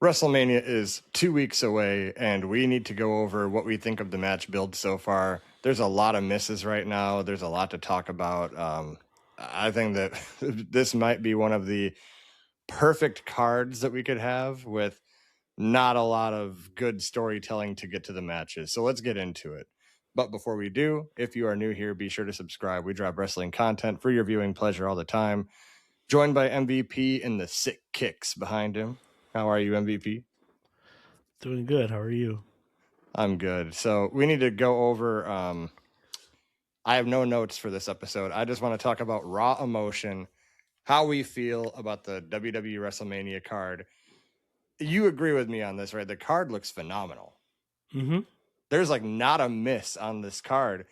WrestleMania is 2 weeks away, and we need to go over what we think of the match build so far. There's a lot of misses right now. There's a lot to talk about. I think that this might be one of the perfect cards that we could have with not a lot of good storytelling to get to the matches. So let's get into it. But before we do, if you are new here, be sure to subscribe. We drop wrestling content for your viewing pleasure all the time. Joined by MVP and the sick kicks behind him. How are you, MVP? Doing good. How are you? I'm good. So we need to go over. I have no notes for this episode. I just want to talk about raw emotion, how we feel about the WWE WrestleMania card. You agree with me on this, right? The card looks phenomenal. Mm-hmm. There's like not a miss on this card.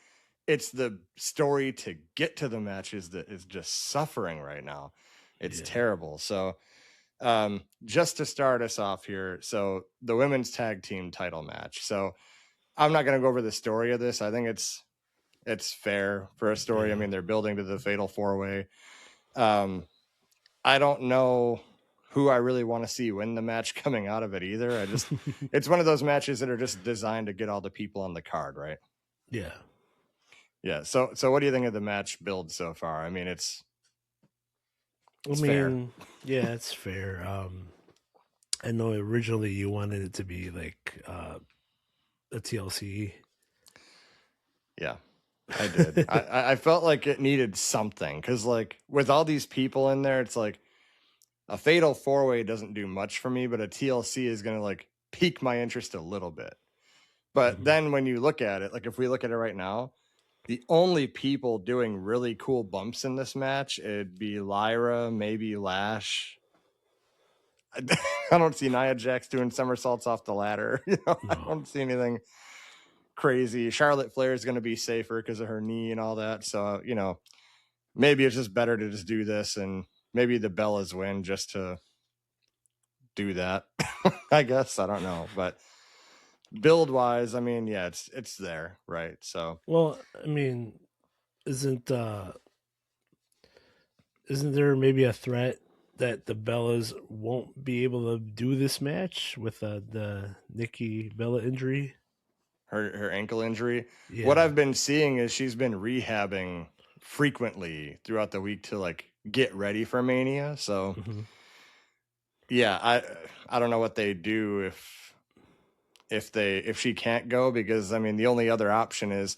It's the story to get to the matches that is just suffering right now. It's terrible. So just to start us off here, so the women's tag team title match. So I'm not going to go over the story of this. I think it's fair for a story. I mean, they're building to the fatal 4-way. I don't know who I really want to see win the match coming out of it either. It's one of those matches that are just designed to get all the people on the card, right? Yeah. Yeah. So what do you think of the match build so far? I mean, it's fair. Yeah, it's fair. I know originally you wanted it to be like a TLC. Yeah, I did. I felt like it needed something because, like, with all these people in there, it's like a fatal 4-way doesn't do much for me, but a TLC is going to like pique my interest a little bit. But then when you look at it, like if we look at it right now, the only people doing really cool bumps in this match, it'd be Lyra, maybe Lash. I don't see Nia Jax doing somersaults off the ladder. I don't see anything crazy. Charlotte Flair is going to be safer because of her knee and all that. So, maybe it's just better to just do this and maybe the Bellas win just to do that. I guess. I don't know. But build wise, I mean, yeah, it's there, right? So, well, I mean, isn't there maybe a threat that the Bellas won't be able to do this match with the Nikki Bella injury? her ankle injury. Yeah. What I've been seeing is she's been rehabbing frequently throughout the week to like get ready for Mania. So yeah, I don't know what they do if she can't go, because I mean the only other option is,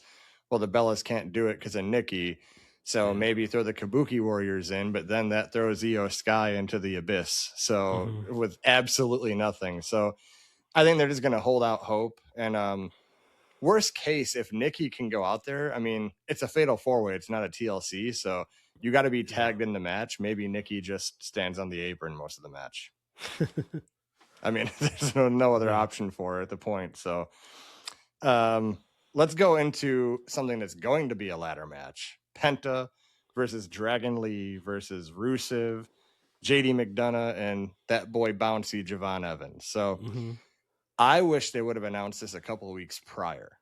well, the Bellas can't do it because of Nikki. So maybe throw the Kabuki Warriors in, but then that throws Io Sky into the abyss. So with absolutely nothing. So I think they're just going to hold out hope. And worst case, if Nikki can go out there, I mean, it's a fatal 4-way. It's not a TLC. So you got to be tagged in the match. Maybe Nikki just stands on the apron most of the match. I mean, there's no other option for her at the point. So let's go into something that's going to be a ladder match. Penta versus Dragon Lee versus Rusev, JD McDonough, and that boy bouncy Javon Evans. So I wish they would have announced this a couple of weeks prior,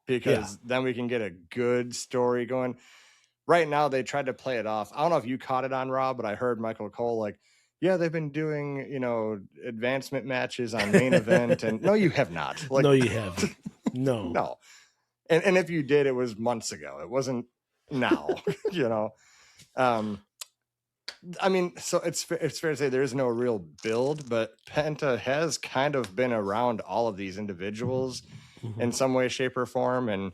because then we can get a good story going. Right now, they tried to play it off. I don't know if you caught it on Raw, but I heard Michael Cole like, yeah, they've been doing, advancement matches on main event. And no, you have not. Like, no, you haven't. No. No. And if you did, it was months ago. It wasn't now, I mean, so it's fair to say there is no real build, but Penta has kind of been around all of these individuals in some way, shape, or form. And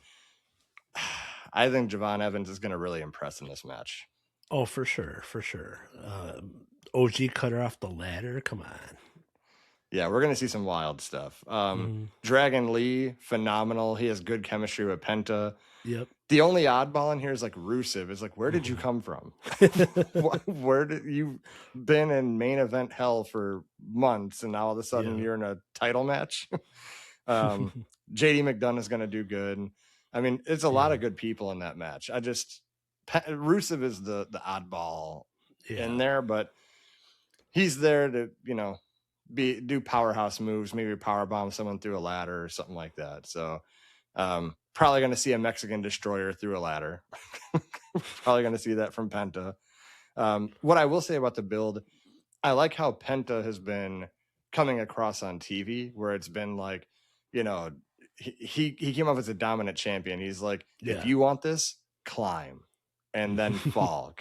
I think Javon Evans is going to really impress in this match. Oh, for sure. OG cut her off the ladder. Come on. Yeah, we're going to see some wild stuff. Dragon Lee, phenomenal. He has good chemistry with Penta. Yep. The only oddball in here is like Rusev. Is like, where did you come from? Where did you been in main event hell for months, and now all of a sudden you're in a title match? JD McDonough is going to do good. I mean, it's a lot of good people in that match. Rusev is the oddball in there, but he's there to, do powerhouse moves, maybe power bomb someone through a ladder or something like that. So probably going to see a Mexican destroyer through a ladder. Probably going to see that from Penta. What I will say about the build, I like how Penta has been coming across on TV, where it's been like, you know, he came up as a dominant champion. He's like, if you want this, climb and then fall.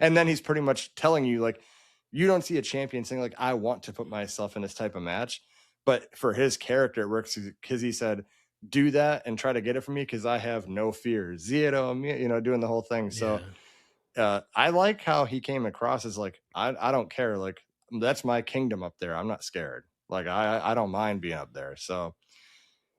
And then he's pretty much telling you, like, you don't see a champion saying, like, I want to put myself in this type of match. But for his character, it works because he said, do that and try to get it from me because I have no fear. Zero, you know, doing the whole thing. So I like how he came across as like, I don't care. Like, that's my kingdom up there. I'm not scared. Like, I don't mind being up there. So,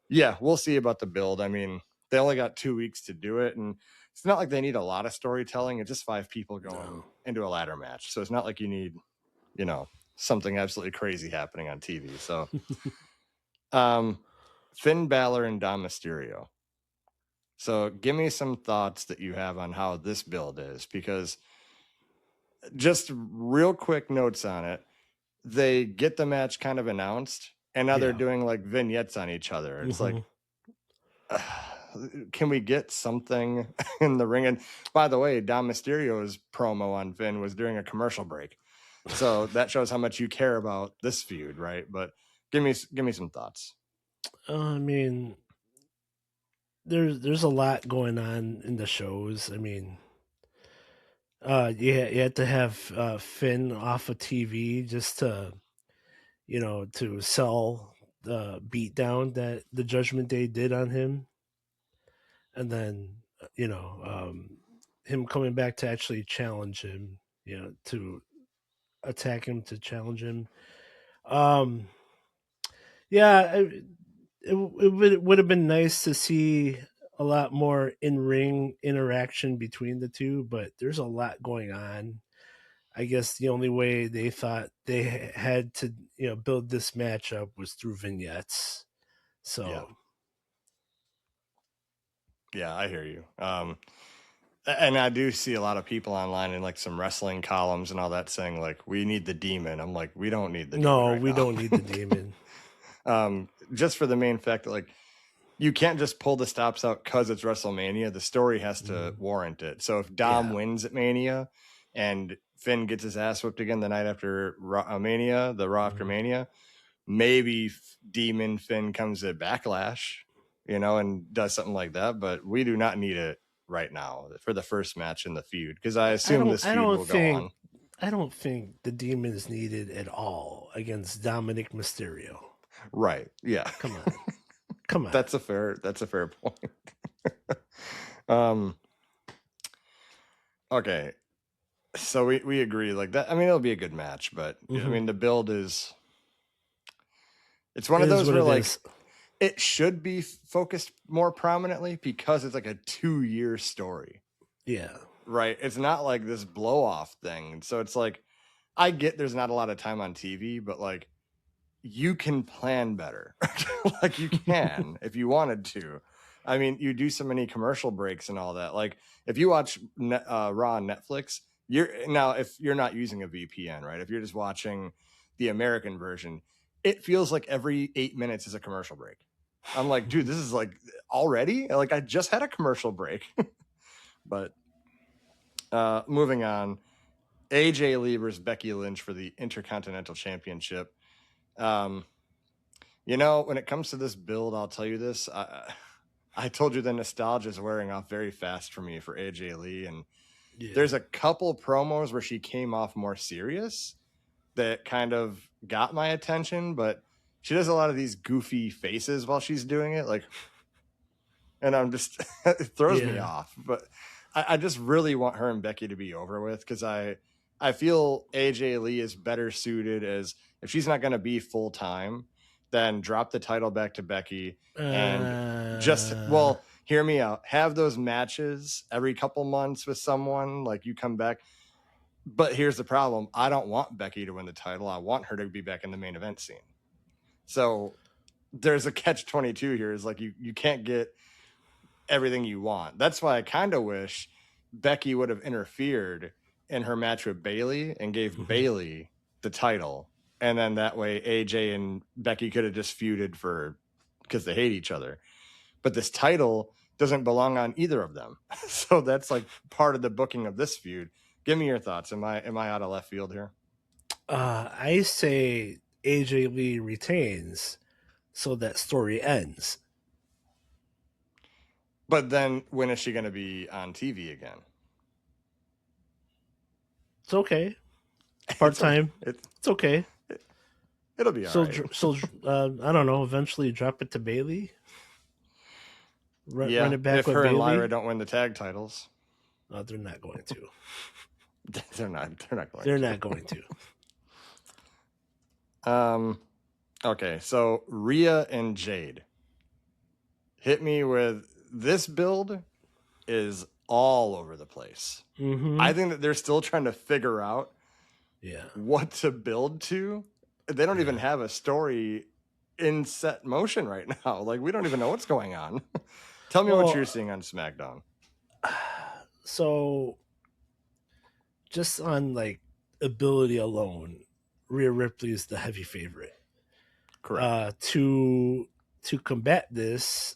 yeah, we'll see about the build. I mean, they only got 2 weeks to do it. And it's not like they need a lot of storytelling. It's just 5 people going into a ladder match. So it's not like you need, you know, something absolutely crazy happening on TV. So, Finn Balor and Dom Mysterio. So give me some thoughts that you have on how this build is, because just real quick notes on it. They get the match kind of announced, and now they're doing like vignettes on each other. It's like, can we get something in the ring? And by the way, Dom Mysterio's promo on Finn was during a commercial break. So that shows how much you care about this feud, right? But give me some thoughts. I mean, there's a lot going on in the shows. I mean, you had to have Finn off of TV just to, you know, to sell the beatdown that the Judgment Day did on him, and then you know, him coming back to actually challenge him, you know, to attack him, to challenge him. Yeah, it would have been nice to see a lot more in ring interaction between the two, but there's a lot going on. I guess the only way they thought they had to, you know, build this matchup was through vignettes. So yeah, I hear you. And I do see a lot of people online in like some wrestling columns and all that saying like, we need the demon. I'm like, we don't need the demon. No, right we now. don't need the demon. Just for the main fact that like, you can't just pull the stops out because it's WrestleMania. The story has to warrant it. So if Dom wins at Mania and Finn gets his ass whipped again the night after Mania, the Raw after Mania, maybe Demon Finn comes at Backlash, you know, and does something like that. But we do not need it right now for the first match in the feud, because I assume this feud will go on. I don't think the demon is needed at all against Dominic Mysterio. Right. Yeah. Come on. Come on. That's a fair point. Okay. So we agree like that. I mean, it'll be a good match, but I mean, the build is, it's one of those where like it should be focused more prominently because it's like a 2-year story. Yeah. Right. It's not like this blow off thing. So it's like, I get there's not a lot of time on TV, but like, you can plan better. Like, you can if you wanted to. I mean, you do so many commercial breaks and all that. Like, if you watch Raw on Netflix, if you're not using a VPN, right? If you're just watching the American version, it feels like every 8 minutes is a commercial break. I'm like, dude, this is like already? Like, I just had a commercial break. But moving on, AJ Lee versus Becky Lynch for the Intercontinental Championship. You know, when it comes to this build, I'll tell you this. I told you the nostalgia is wearing off very fast for me for AJ Lee. And there's a couple promos where she came off more serious that kind of got my attention, but she does a lot of these goofy faces while she's doing it. Like, and I'm just, it throws me off. But I just really want her and Becky to be over with, because I feel AJ Lee is better suited as, if she's not going to be full time, then drop the title back to Becky and just, well, hear me out. Have those matches every couple months with someone, like you come back. But here's the problem. I don't want Becky to win the title. I want her to be back in the main event scene. So there's a catch-22 here. Is like, you can't get everything you want. That's why I kind of wish Becky would have interfered in her match with Bayley and gave Bayley the title. And then that way AJ and Becky could have just feuded because they hate each other. But this title doesn't belong on either of them. So that's like part of the booking of this feud. Give me your thoughts. Am I out of left field here? I say AJ Lee retains, so that story ends. But then when is she going to be on TV again? It's okay. Part time. It's okay. It'll be all right. I don't know. Eventually, drop it to Bailey. Run it back if with her Bailey. and Lyra don't win the tag titles. No, they're not going to. They're not going. They're not going to. Okay, so Rhea and Jade. Hit me with this build is all over the place. Mm-hmm. I think that they're still trying to figure out what to build to. They don't even have a story in set motion right now. Like, we don't even know what's going on. Tell me what you're seeing on SmackDown. So, just on like ability alone, Rhea Ripley is the heavy favorite. Correct. To combat this,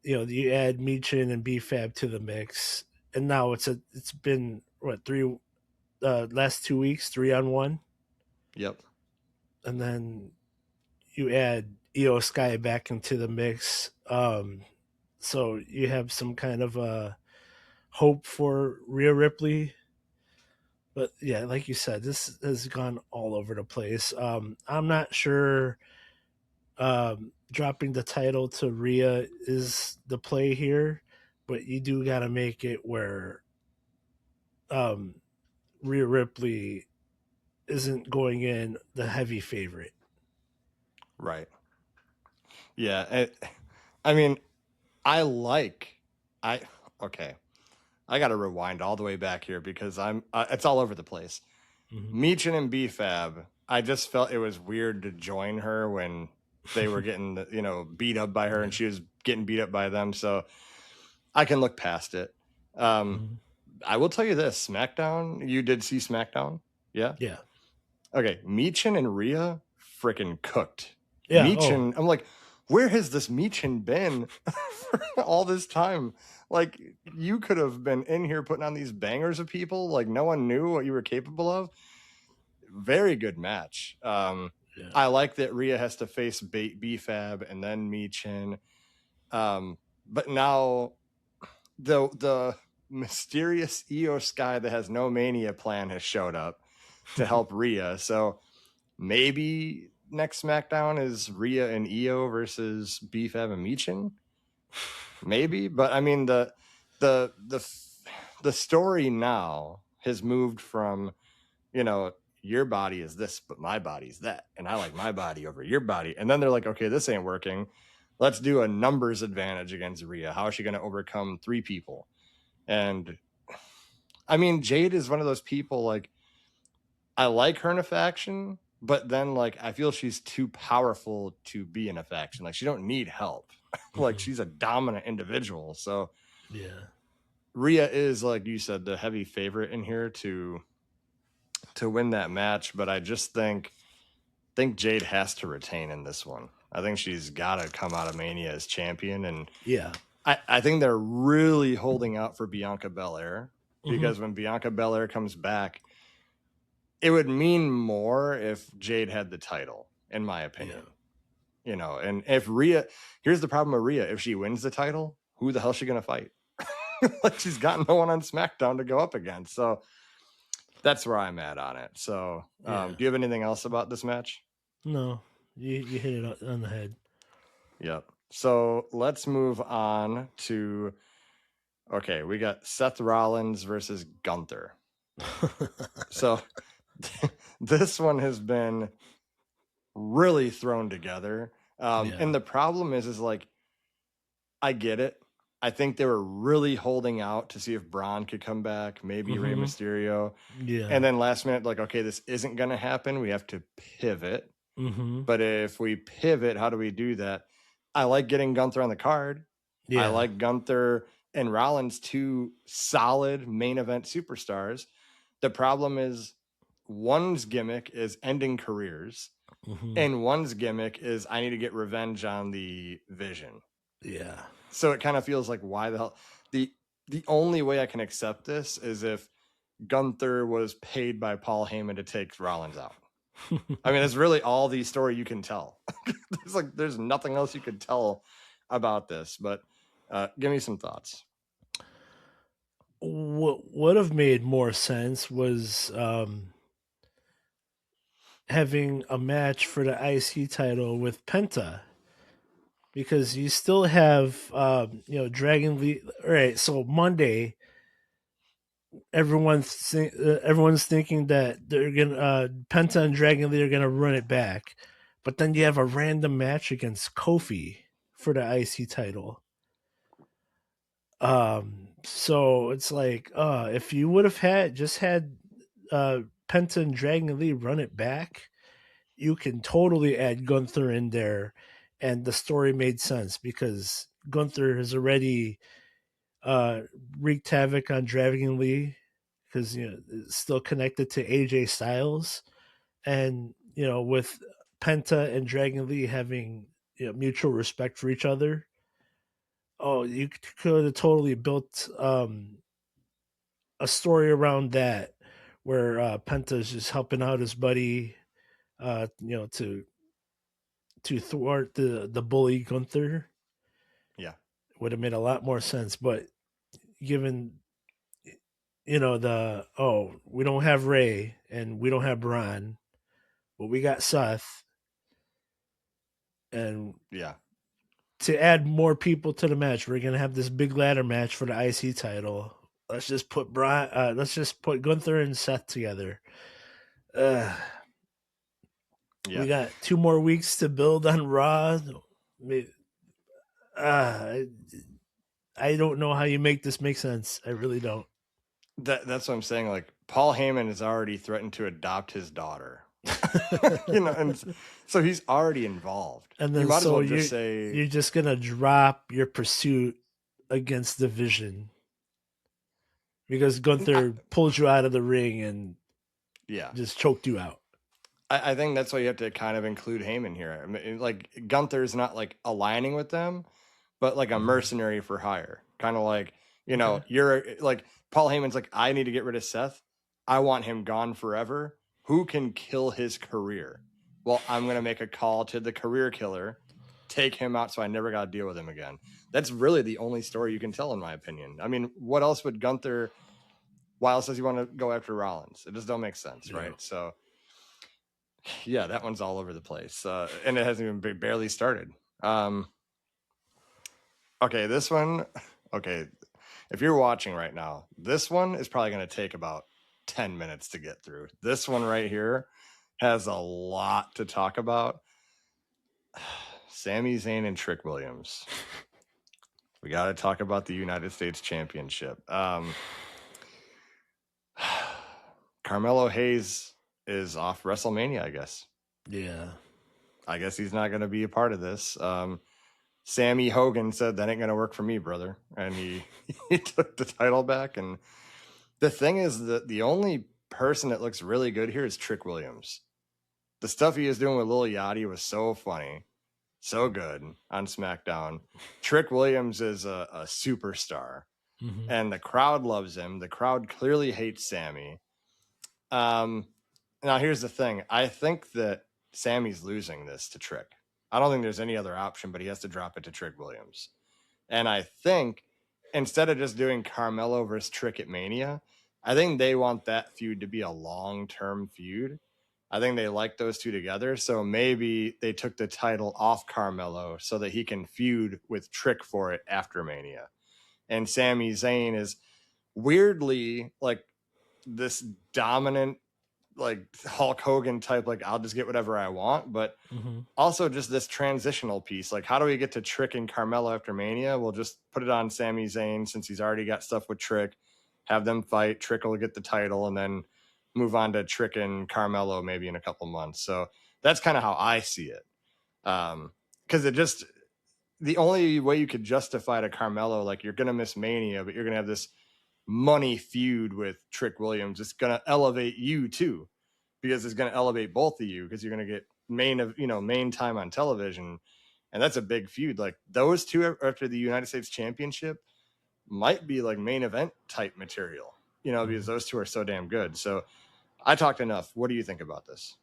you add Michin and B-Fab to the mix, and now it's been what, last 2 weeks, 3-on-1. Yep. And then you add Io Sky back into the mix. So you have some kind of a hope for Rhea Ripley. But yeah, like you said, this has gone all over the place. I'm not sure dropping the title to Rhea is the play here, but you do got to make it where Rhea Ripley isn't going in the heavy favorite. Right. Yeah. I mean, okay. I got to rewind all the way back here because it's all over the place. Mm-hmm. Michin and B-Fab, I just felt it was weird to join her when they were getting, beat up by her and she was getting beat up by them. So I can look past it. I will tell you this, SmackDown, you did see SmackDown? Yeah? Yeah. Okay. Michin and Rhea freaking cooked. Yeah. Michin, I'm like, where has this Michin been for all this time? Like, you could have been in here putting on these bangers of people. Like, no one knew what you were capable of. Very good match. I like that Rhea has to face B-Fab and then Michin. But now the mysterious Io Sky that has no Mania plan has showed up to help Rhea. So maybe next SmackDown is Rhea and Io versus B-Fab and Michin. Maybe, but I mean the story now has moved from, your body is this, but my body's that, and I like my body over your body. And then they're like, okay, this ain't working. Let's do a numbers advantage against Rhea. How is she going to overcome 3 people? And I mean, Jade is one of those people, like, I like her in a faction, but then, like, I feel she's too powerful to be in a faction. Like, she don't need help. Like, she's a dominant individual. So yeah, Rhea is, like you said, the heavy favorite in here to win that match. But I just think Jade has to retain in this one. I think she's got to come out of Mania as champion. And I think they're really holding out for Bianca Belair, because when Bianca Belair comes back, it would mean more if Jade had the title, in my opinion. And if Rhea, here's the problem with Rhea. If she wins the title, who the hell is she going to fight? Like, she's got no one on SmackDown to go up against. So that's where I'm at on it. So do you have anything else about this match? No, you hit it on the head. Yep. So let's move on to, okay, we got Seth Rollins versus Gunther. So this one has been really thrown together. And the problem is like, I get it. I think they were really holding out to see if Braun could come back, maybe Rey Mysterio. Yeah. And then last minute, like, okay, this isn't going to happen. We have to pivot. But if we pivot, how do we do that? I like getting Gunther on the card. I like Gunther and Rollins, 2 solid main event superstars. The problem is one's gimmick is ending careers, and one's gimmick is I need to get revenge on the Vision. Yeah. So it kind of feels like, why the hell? The only way I can accept this is if Gunther was paid by Paul Heyman to take Rollins out. I mean, it's really all the story you can tell. There's nothing else you could tell about this. But give me some thoughts. What would have made more sense was having a match for the IC title with Penta, because you still have Dragon Lee. All right, so Monday, everyone's thinking that they're gonna Penta and Dragon Lee are gonna run it back, but then you have a random match against Kofi for the IC title. So it's like, if you would have had Penta and Dragon Lee run it back, you can totally add Gunther in there, and the story made sense because Gunther has already uh, wreaked havoc on Dragon Lee because it's still connected to AJ Styles, and with Penta and Dragon Lee having mutual respect for each other. Oh, you could have totally built a story around that where Penta's just helping out his buddy, to thwart the bully Gunther. Yeah. Would have made a lot more sense. But given we don't have Ray and we don't have Braun, but we got Seth, and Yeah. to add more people to the match, we're gonna have this big ladder match for the IC title. Let's just put Gunther and Seth together. Uh, Yeah. we got 2 more weeks to build on Raw. Uh, I don't know how you make this make sense. I really don't. That's what I'm saying. Like, Paul Heyman has already threatened to adopt his daughter. And so he's already involved. And You then might as so well just say, you're just gonna drop your pursuit against the Vision because Gunther pulled you out of the ring and yeah. just choked you out. I think that's why you have to kind of include Heyman here. I mean, like, Gunther's not like aligning with them, but like a mercenary for hire. Kind of like, Okay. you're like, Paul Heyman's like, I need to get rid of Seth. I want him gone forever. Who can kill his career? Well, I'm going to make a call to the career killer, take him out so I never got to deal with him again. That's really the only story you can tell, in my opinion. I mean, what else would Gunther, why else does he want to go after Rollins? It just don't make sense, Yeah. right? So, yeah, that one's all over the place. And it hasn't even barely started. Okay, this one, okay, if you're watching right now, this one is probably going to take about 10 minutes to get through. This one right here has a lot to talk about. Sami Zayn and Trick Williams. We got to talk about the United States Championship. Carmelo Hayes is off WrestleMania, I guess. Yeah. I guess he's not going to be a part of this. Sammy Hogan said, that ain't going to work for me, brother. And he took the title back. And the thing is that the only person that looks really good here is Trick Williams. The stuff he was doing with Lil Yachty was so funny, so good on SmackDown. Trick Williams is a superstar, and the crowd loves him. The crowd clearly hates Sammy. Now, here's the thing. I think that Sammy's losing this to Trick. I don't think there's any other option, but he has to drop it to Trick Williams. And I think instead of just doing Carmelo versus Trick at Mania, I think they want that feud to be a long-term feud. I think they like those two together. So maybe they took the title off Carmelo so that he can feud with Trick for it after Mania. And Sami Zayn is weirdly like this dominant, like Hulk Hogan type, like I'll just get whatever I want, but also just this transitional piece. Like, how do we get to Trick and Carmelo after Mania? We'll just put it on Sami Zayn since he's already got stuff with Trick, have them fight, Trick will get the title, and then move on to Trick and Carmelo maybe in a couple months. So that's kind of how I see it. Because it just, the only way you could justify to Carmelo, like, you're going to miss Mania, but you're going to have this money feud with Trick Williams. It's going to elevate you too, because it's going to elevate both of you because you're going to get main time on television. And that's a big feud. Like, those two after the United States Championship might be like main event type material, because those two are so damn good. So I talked enough. What do you think about this?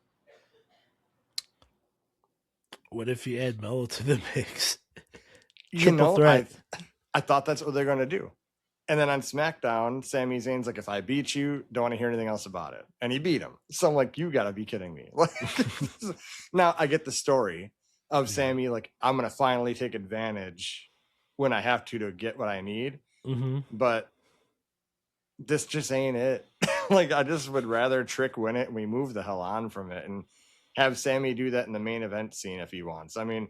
What if you add Mello to the mix? You Triple know, threat. I thought that's what they're going to do. And then on SmackDown, Sami Zayn's like, if I beat you, don't want to hear anything else about it. And he beat him. So I'm like, you got to be kidding me. Now I get the story of Sami, like, I'm going to finally take advantage when I have to get what I need. Mm-hmm. But this just ain't it. Like, I just would rather Trick win it and we move the hell on from it and have Sami do that in the main event scene if he wants. I mean,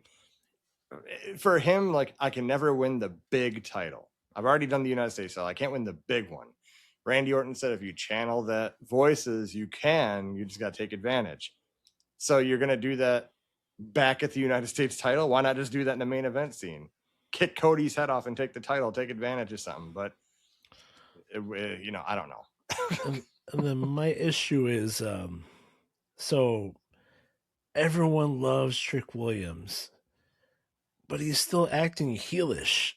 for him, like, I can never win the big title. I've already done the United States title. I can't win the big one. Randy Orton said if you channel that voices, you can. You just got to take advantage. So you're going to do that back at the United States title? Why not just do that in the main event scene? Kick Cody's head off and take the title, take advantage of something. But, you know, I don't know. And then my issue is, so everyone loves Trick Williams, but he's still acting heelish.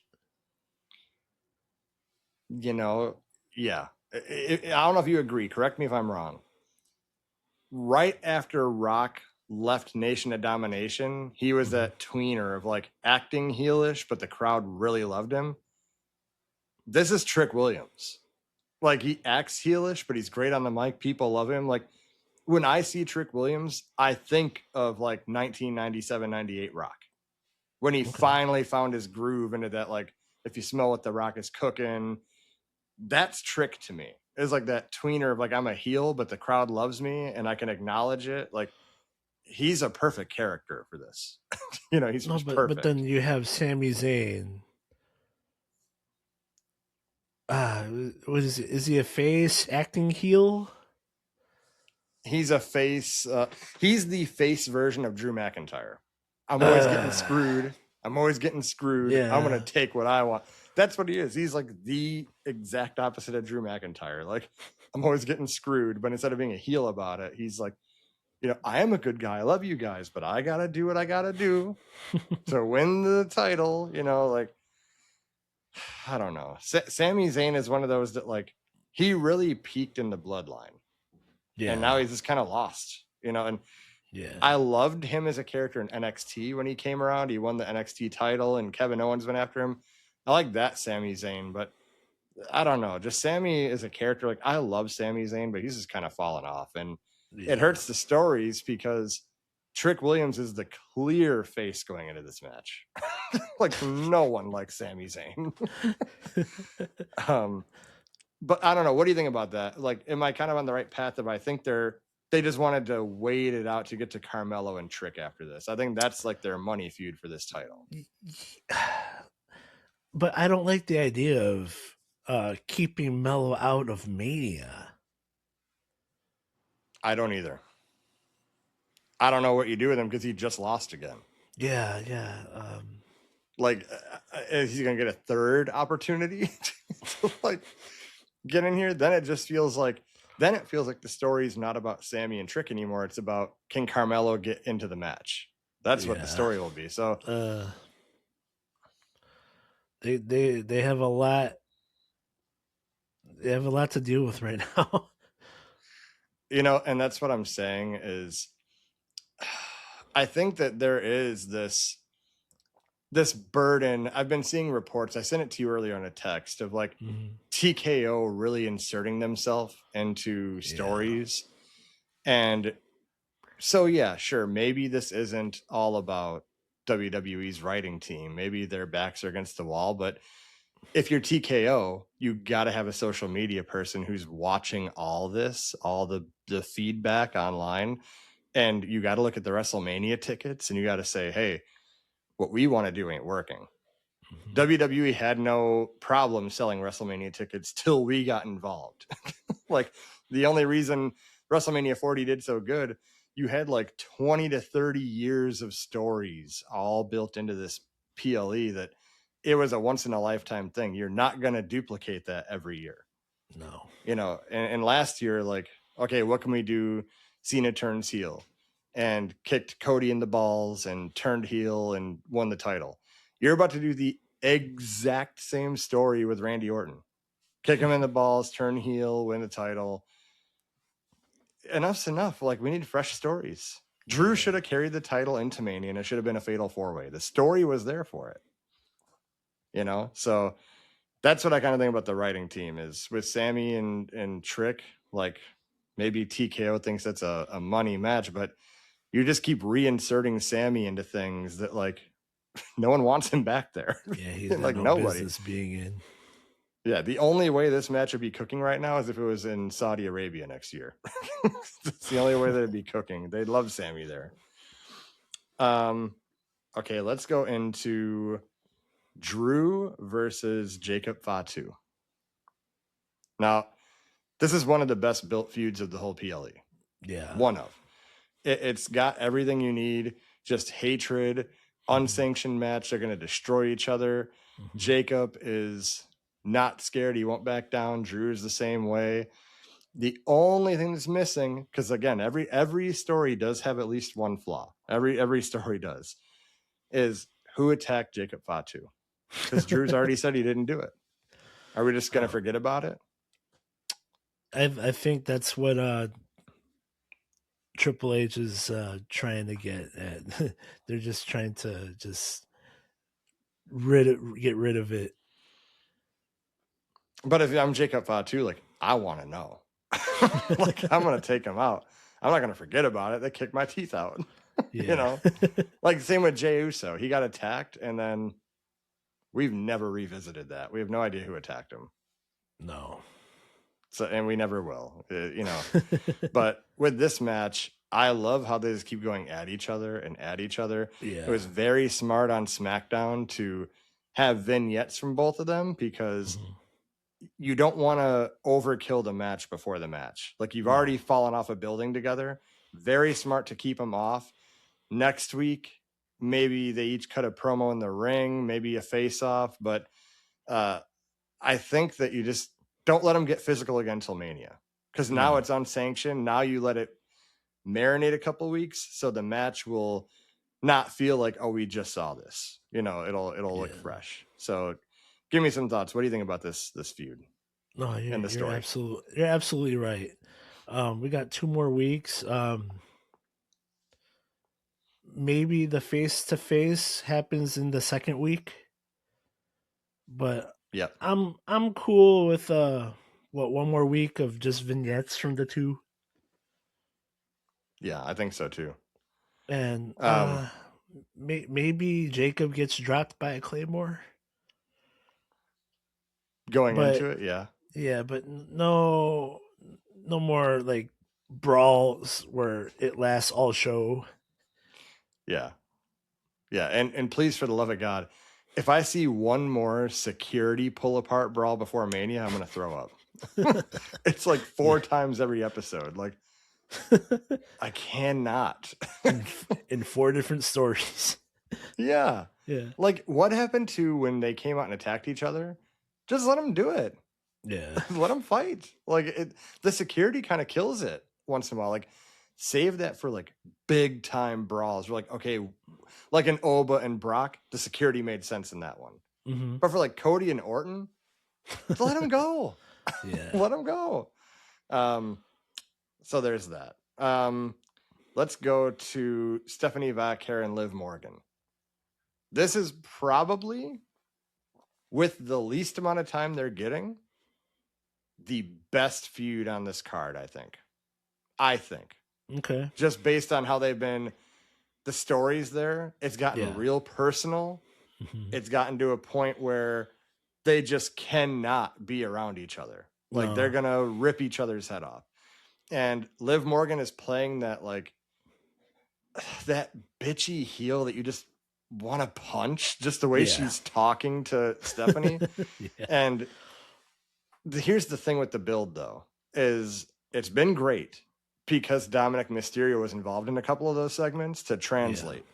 You know, yeah. I don't know if you agree. Correct me if I'm wrong. Right after Rock left Nation of Domination, he was that tweener of like acting heelish, but the crowd really loved him. This is Trick Williams. Like, he acts heelish, but he's great on the mic. People love him. Like, when I see Trick Williams, I think of like 1997, 98 Rock. When he finally found his groove into that, like, if you smell what the Rock is cooking, that's Trick to me. It's like that tweener of like, I'm a heel, but the crowd loves me and I can acknowledge it. Like, he's a perfect character for this. You know, he's perfect. But then you have Sami Zayn. What is it? Is he a face acting heel? He's a face. He's the face version of Drew McIntyre. I'm always getting screwed. I'm always getting screwed. Yeah. I'm going to take what I want. That's what he is. He's like the exact opposite of Drew McIntyre. Like, I'm always getting screwed. But instead of being a heel about it, he's like, you know, I am a good guy. I love you guys, but I got to do what I got to do to win the title. You know, like, I don't know. Sami Zayn is one of those that, like, he really peaked in the bloodline. Yeah. And now he's just kind of lost, you know. And yeah, I loved him as a character in NXT when he came around. He won the NXT title and Kevin Owens went after him. I like that Sami Zayn, but I don't know. Just Sami as a character, like, I love Sami Zayn, but he's just kind of fallen off. And it hurts the stories because Trick Williams is the clear face going into this match. Like, no one likes Sami Zayn. But I don't know. What do you think about that? Like, am I kind of on the right path? If I think they just wanted to wait it out to get to Carmelo and Trick after this. I think that's like their money feud for this title. But I don't like the idea of keeping Mello out of Mania. I don't either. I don't know what you do with him because he just lost again. Yeah. Like, is he gonna get a third opportunity to like get in here? Then it feels like the story's not about Sami and Trick anymore. It's about, can Carmelo get into the match? That's what the story will be. So they have a lot. They have a lot to deal with right now. You know, and that's what I'm saying is, I think that there is this burden. I've been seeing reports. I sent it to you earlier on a text of like TKO really inserting themselves into stories. And so, yeah, sure. Maybe this isn't all about WWE's writing team. Maybe their backs are against the wall, but if you're TKO, you got to have a social media person who's watching all this, all the feedback online. And you got to look at the WrestleMania tickets and you got to say, hey, what we want to do ain't working. WWE had no problem selling WrestleMania tickets till we got involved. Like, the only reason WrestleMania 40 did so good, you had like 20 to 30 years of stories all built into this PLE that it was a once in a lifetime thing. You're not going to duplicate that every year. No. You know, and last year, like, okay, what can we do? Cena turns heel and kicked Cody in the balls and turned heel and won the title. You're about to do the exact same story with Randy Orton. Kick him in the balls, turn heel, win the title. Enough's enough. Like, we need fresh stories. Drew should have carried the title into Mania, and it should have been a fatal 4-way. The story was there for it. You know, so that's what I kind of think about the writing team is with Sami and Trick. Like maybe TKO thinks that's a money match, but you just keep reinserting Sami into things that like no one wants him back there. Yeah, he's like got no nobody. business being in. Yeah, the only way this match would be cooking right now is if it was in Saudi Arabia next year. It's the only way that it'd be cooking. They'd love Sami there. Okay, let's go into Drew versus Jacob Fatu. Now, this is one of the best built feuds of the whole PLE. Yeah. One of. It's got everything you need. Just hatred, unsanctioned match. They're going to destroy each other. Jacob is not scared. He won't back down. Drew is the same way. The only thing that's missing, because again, every story does have at least one flaw. Every story does, is who attacked Jacob Fatu. Because Drew's already said he didn't do it. Are we just going to forget about it? I think that's what Triple H is trying to get at. They're just trying to just get rid of it. But if I'm Jacob Fatu, like I want to know. Like I'm going to take him out. I'm not going to forget about it. They kicked my teeth out. Yeah. You know, like same with Jey Uso. He got attacked, and then we've never revisited that. We have no idea who attacked him. No. So, and we never will. You know. But with this match, I love how they just keep going at each other and at each other. Yeah. It was very smart on SmackDown to have vignettes from both of them because you don't want to overkill the match before the match. Like you've already fallen off a building together. Very smart to keep them off. Next week, maybe they each cut a promo in the ring, maybe a face-off. But I think that you just don't let them get physical again till Mania. Because now it's unsanctioned. Now you let it marinate a couple weeks so the match will not feel like, oh, we just saw this. You know, it'll look fresh. So give me some thoughts. What do you think about this feud? No, you're absolutely right. We got 2 more weeks. Maybe the face-to-face happens in the second week. But I'm cool with 1 more week of just vignettes from the two. Yeah, I think so too. And maybe Jacob gets dropped by a Claymore. Into it, yeah. Yeah, but no more like brawls where it lasts all show. Yeah. Yeah, and please, for the love of God, if I see one more security pull-apart brawl before Mania, I'm going to throw up. It's like 4 times every episode. Like, I cannot. in 4 different stories. Yeah. Yeah. Like, what happened to when they came out and attacked each other? Just let them do it. Yeah. Let them fight. Like, the security kind of kills it once in a while. Like, save that for, like, big-time brawls. We're like, okay, like an Oba and Brock, the security made sense in that one. Mm-hmm. But for, like, Cody and Orton, let them go. Yeah. Let them go. So there's that. Let's go to Stephanie Vaquer and Liv Morgan. This is probably, with the least amount of time they're getting, the best feud on this card, I think. Okay. Just based on how they've been, the stories there, it's gotten real personal. Mm-hmm. It's gotten to a point where they just cannot be around each other. Like, they're going to rip each other's head off. And Liv Morgan is playing that, like, that bitchy heel that you just want to punch, just the way she's talking to Stephanie. And here's the thing with the build, though, is it's been great because Dominic Mysterio was involved in a couple of those segments to translate.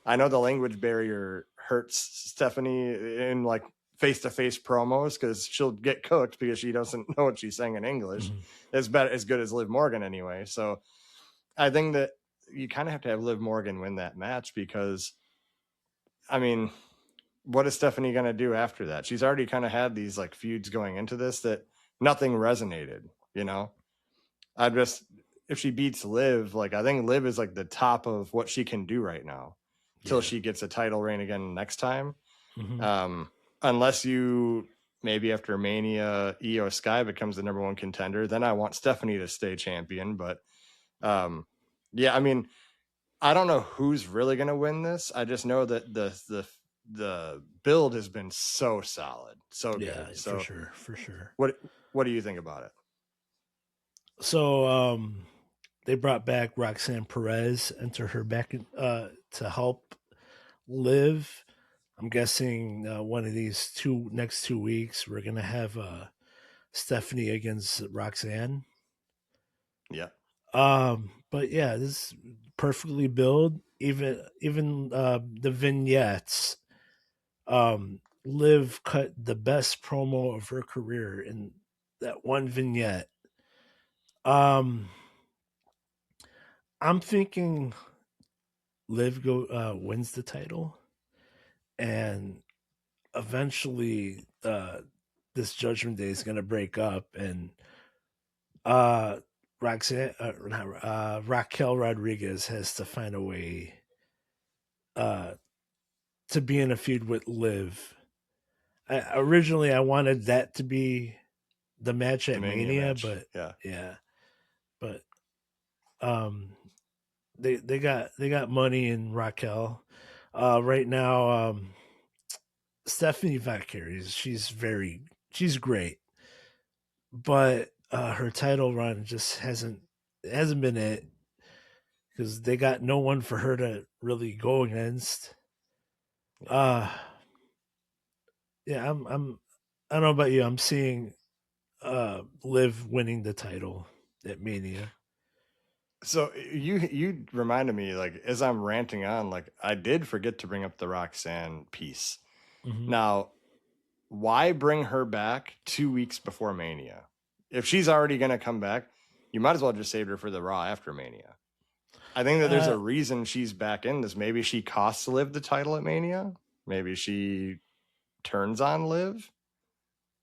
I know the language barrier hurts Stephanie in, like, face-to-face promos because she'll get cooked because she doesn't know what she's saying in English. As good as Liv Morgan anyway. So I think that you kind of have to have Liv Morgan win that match because, I mean, what is Stephanie going to do after that? She's already kind of had these, like, feuds going into this that nothing resonated, you know? if she beats Liv, like I think Liv is like the top of what she can do right now till she gets a title reign again next time. Unless you maybe after Mania, Io Sky becomes the number one contender, then I want Stephanie to stay champion. But yeah, I mean, I don't know who's really going to win this. I just know that the build has been so solid, so good. So for sure. What do you think about it? So they brought back Roxanne Perez, enter her back to help Liv. I'm guessing one of these next 2 weeks we're gonna have Stephanie against Roxanne. Yeah. But yeah, this is perfectly built. Even the vignettes. Liv cut the best promo of her career in that one vignette. I'm thinking Liv wins the title, and eventually this Judgment Day is going to break up, and Raquel Rodriguez has to find a way to be in a feud with Liv. Originally, I wanted that to be the match at Mania, match. but yeah, but they got money in Raquel. Right now, Stephanie Valkyries, she's great, but her title run just hasn't been it because they got no one for her to really go against. Yeah, I don't know about you. I'm seeing Liv winning the title at Mania. So you reminded me, like, as I'm ranting on, like I did forget to bring up the Roxanne piece. Now, why bring her back 2 weeks before Mania? If she's already going to come back, you might as well just save her for the Raw after Mania. I think that there's a reason she's back in this. Maybe she costs Liv the title at Mania. Maybe she turns on Liv.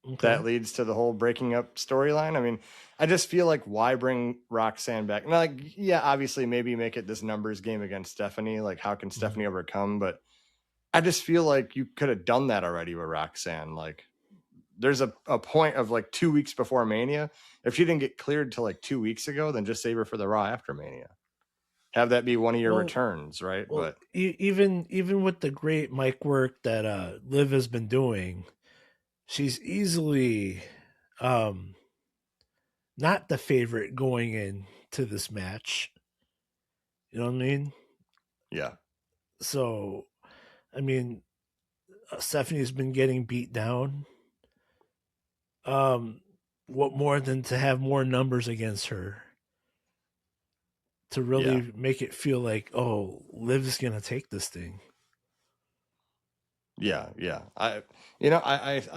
Okay. That leads to the whole breaking up storyline. I mean, I just feel like why bring Roxanne back? Now, like, yeah, obviously maybe make it this numbers game against Stephanie. Like, how can Stephanie overcome? But I just feel like you could have done that already with Roxanne. Like, there's a point of like 2 weeks before Mania. If she didn't get cleared till like 2 weeks ago, then just save her for the Raw after Mania. Have that be one of your returns, right? Well, but even with the great mic work that Liv has been doing, she's easily not the favorite going into this match. You know what I mean? Yeah. So, I mean, Stephanie's been getting beat down. What more than to have more numbers against her to really make it feel like, oh, Liv's gonna take this thing. Yeah. I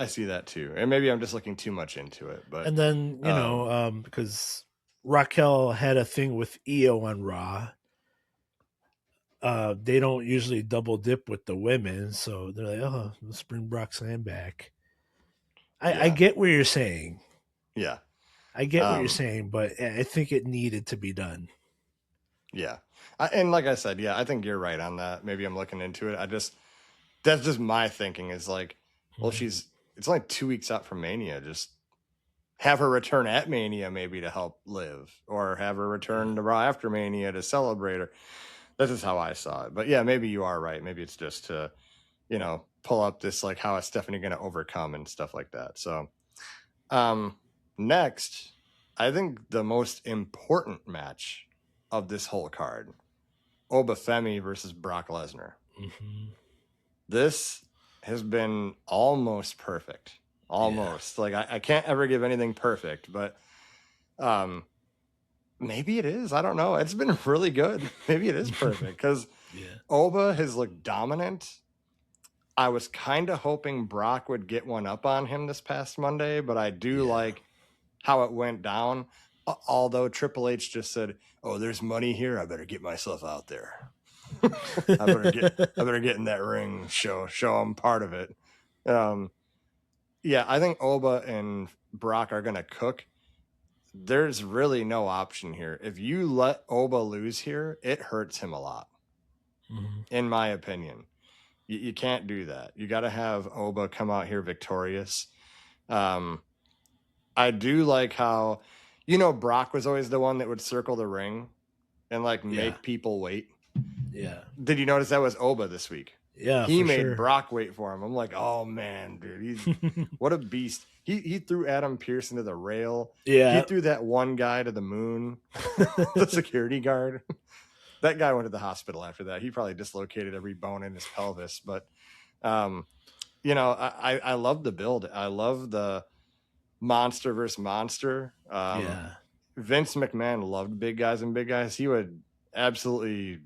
see that too, and maybe I'm just looking too much into it. But and then because Raquel had a thing with Io on Raw. They don't usually double dip with the women, so they're like, oh, let's bring Roxanne back. I get what you're saying. Yeah. I get what you're saying, but I think it needed to be done. Yeah. And like I said, I think you're right on that. Maybe I'm looking into it. That's just my thinking is like, well, it's only 2 weeks out from Mania. Just have her return at Mania maybe to help Liv, or have her return to Raw after Mania to celebrate her. That's just how I saw it. But yeah, maybe you are right. Maybe it's just to, pull up this, like, how is Stephanie going to overcome and stuff like that. So next, I think the most important match of this whole card, Oba Femi versus Brock Lesnar. This has been almost perfect. Almost. Like, I can't ever give anything perfect, but maybe it is. I don't know. It's been really good. Maybe it is perfect because Oba has looked dominant. I was kind of hoping Brock would get one up on him this past Monday, but I do like how it went down. Although Triple H just said, "Oh, there's money here. I better get myself out there. I better get in that ring. Show I'm part of it." I think Oba and Brock are gonna cook. there's really no option here. If you let Oba lose here, it hurts him a lot, in my opinion. You can't do that. You got to have Oba come out here victorious. I do like how, Brock was always the one that would circle the ring and like make people wait. Yeah. Did you notice that was Oba this week? Yeah, He for made sure. Brock wait for him. I'm like, oh man, dude, he's what a beast. He threw Adam Pearce into the rail. Yeah. He threw that one guy to the moon, the security guard. That guy went to the hospital after that. He probably dislocated every bone in his pelvis. But, I love the build. I love the monster versus monster. Vince McMahon loved big guys and big guys. He would absolutely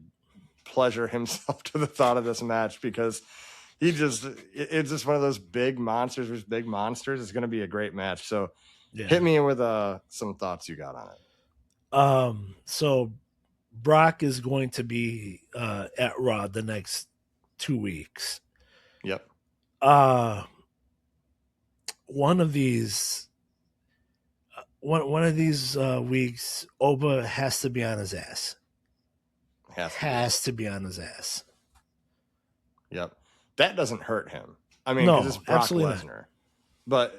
pleasure himself to the thought of this match because it's just one of those big monsters versus big monsters. It's going to be a great match. So hit me with some thoughts you got on it. So Brock is going to be at Raw the next 2 weeks. Yep. One of these weeks, Oba has to be on his ass. Has to be on his ass. Yep. That doesn't hurt him. I mean, because it's Brock Lesnar. But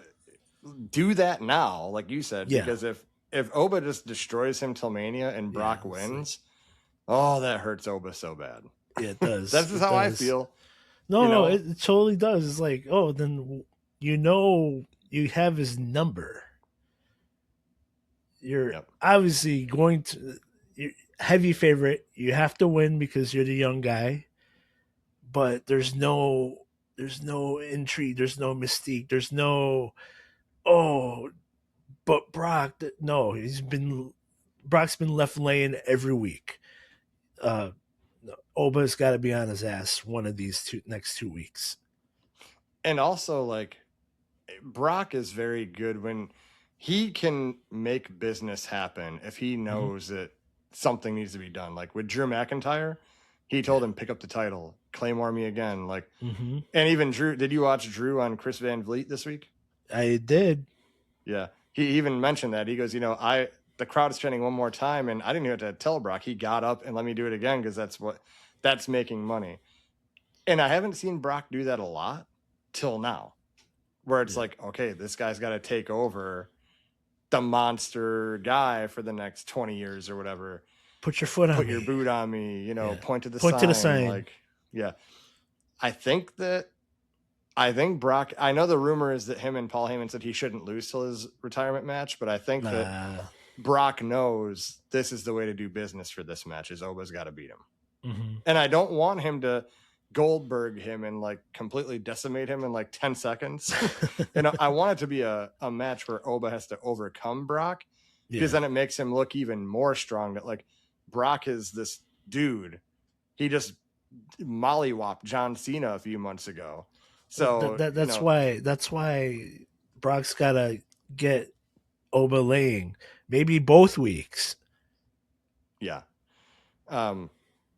do that now, like you said, because if Oba just destroys him till Mania and Brock wins, that hurts Oba so bad. Yeah, it does. That's just how I feel. No, it totally does. It's like, then you have his number. You're obviously going to heavy favorite. You have to win because you're the young guy. But there's no intrigue. There's no mystique. There's no, but Brock. No, Brock's been left laying every week. Oba's got to be on his ass one of these next 2 weeks. And also, like, Brock is very good when he can make business happen if he knows that something needs to be done. Like with Drew McIntyre, he told him, pick up the title, Claymore me again. Like, and even Drew, did you watch Drew on Chris Van Vliet this week? I did. Yeah. He even mentioned that. He goes, the crowd is chanting one more time, and I didn't even have to tell Brock. He got up and let me do it again because that's making money. And I haven't seen Brock do that a lot till now, where it's like, okay, this guy's got to take over the monster guy for the next 20 years or whatever. Put your foot on me. Put your boot on me, point to the sign. Like, I think Brock, I know the rumor is that him and Paul Heyman said he shouldn't lose till his retirement match, but I think that Brock knows this is the way to do business for this match is Oba's got to beat him. And I don't want him to Goldberg him and like completely decimate him in like 10 seconds. And I want it to be a match where Oba has to overcome Brock because then it makes him look even more strong that like Brock is this dude. He just mollywopped John Cena a few months ago. So that's why Brock's got to get Oba laying maybe both weeks. Yeah.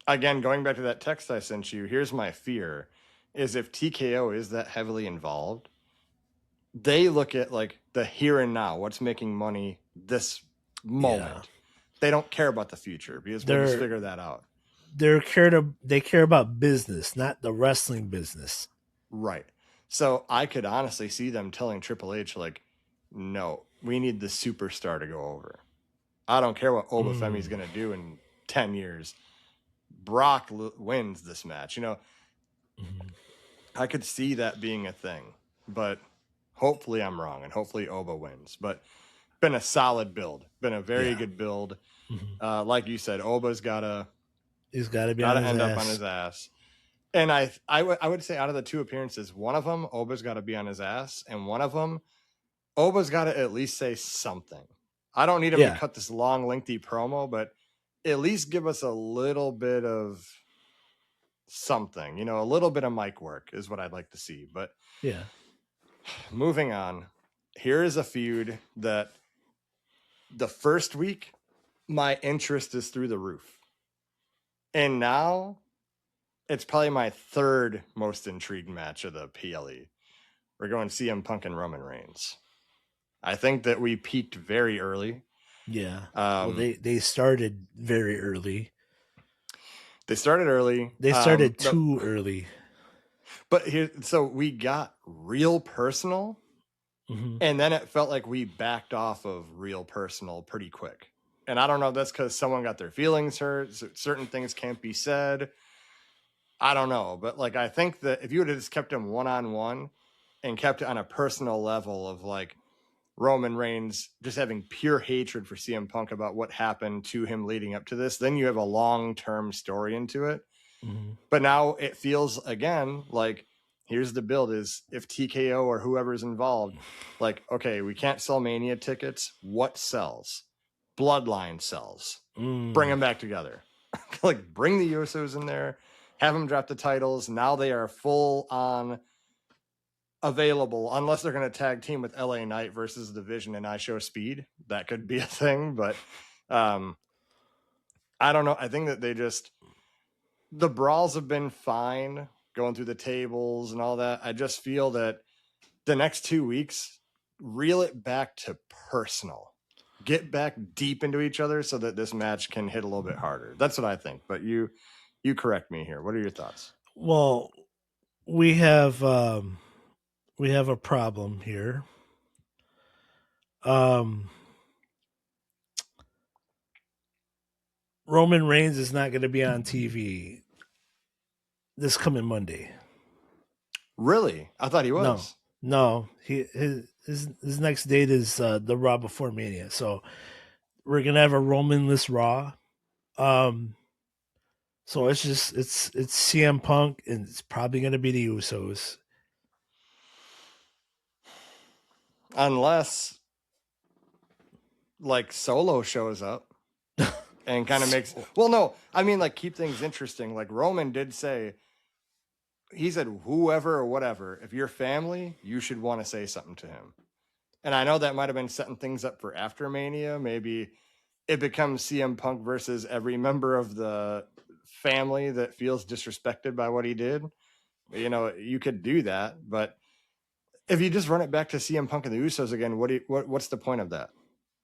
Again, going back to that text I sent you, here's my fear is if TKO is that heavily involved, they look at like the here and now, what's making money this moment. They don't care about the future because we'll just figure that out. They care about business, not the wrestling business. Right. So I could honestly see them telling Triple H, like, no, we need the superstar to go over. I don't care what Oba Femi's going to do in 10 years. Brock wins this match. I could see that being a thing, but hopefully I'm wrong and hopefully Oba wins. But been a solid build, been a very good build. Like you said, Oba's got to end up on his ass. And I would say out of the two appearances, one of them, Oba's got to be on his ass, and one of them, Oba's got to at least say something. I don't need him to cut this long, lengthy promo, but at least give us a little bit of something, a little bit of mic work is what I'd like to see. But moving on, here is a feud that the first week, my interest is through the roof. And now it's probably my third most intrigued match of the PLE. We're going CM Punk and Roman Reigns. I think that we peaked very early. Yeah. Well, they started very early. They started early. They started too early. But so we got real personal, and then it felt like we backed off of real personal pretty quick. And I don't know, that's because someone got their feelings hurt. Certain things can't be said. I don't know. But like, I think that if you would have just kept him one-on-one and kept it on a personal level of like Roman Reigns just having pure hatred for CM Punk about what happened to him leading up to this, then you have a long-term story into it. But now it feels again like here's the build is if TKO or whoever's involved, like, okay, we can't sell Mania tickets. What sells? Bloodline sells. Bring them back together. Like, bring the Usos in there, have them drop the titles. Now they are full on available, unless they're going to tag team with LA Knight versus Division and I Show Speed. That could be a thing, but I don't know. I think that the brawls have been fine going through the tables and all that. I just feel that the next 2 weeks, reel it back to personal. Get back deep into each other so that this match can hit a little bit harder. That's what I think. But you correct me here. What are your thoughts? Well, we have a problem here. Roman Reigns is not going to be on TV this coming Monday. Really? I thought he was. No. His next date is the Raw before Mania. So we're gonna have a Roman-less Raw. So it's CM Punk and it's probably gonna be the Usos. Unless like Solo shows up and kind of makes like keep things interesting. Like Roman did say, he said, whoever or whatever, if you're family, you should want to say something to him. And I know that might have been setting things up for after Mania. Maybe it becomes CM Punk versus every member of the family that feels disrespected by what he did. You know, you could do that, but if you just run it back to CM Punk and the Usos again, what's the point of that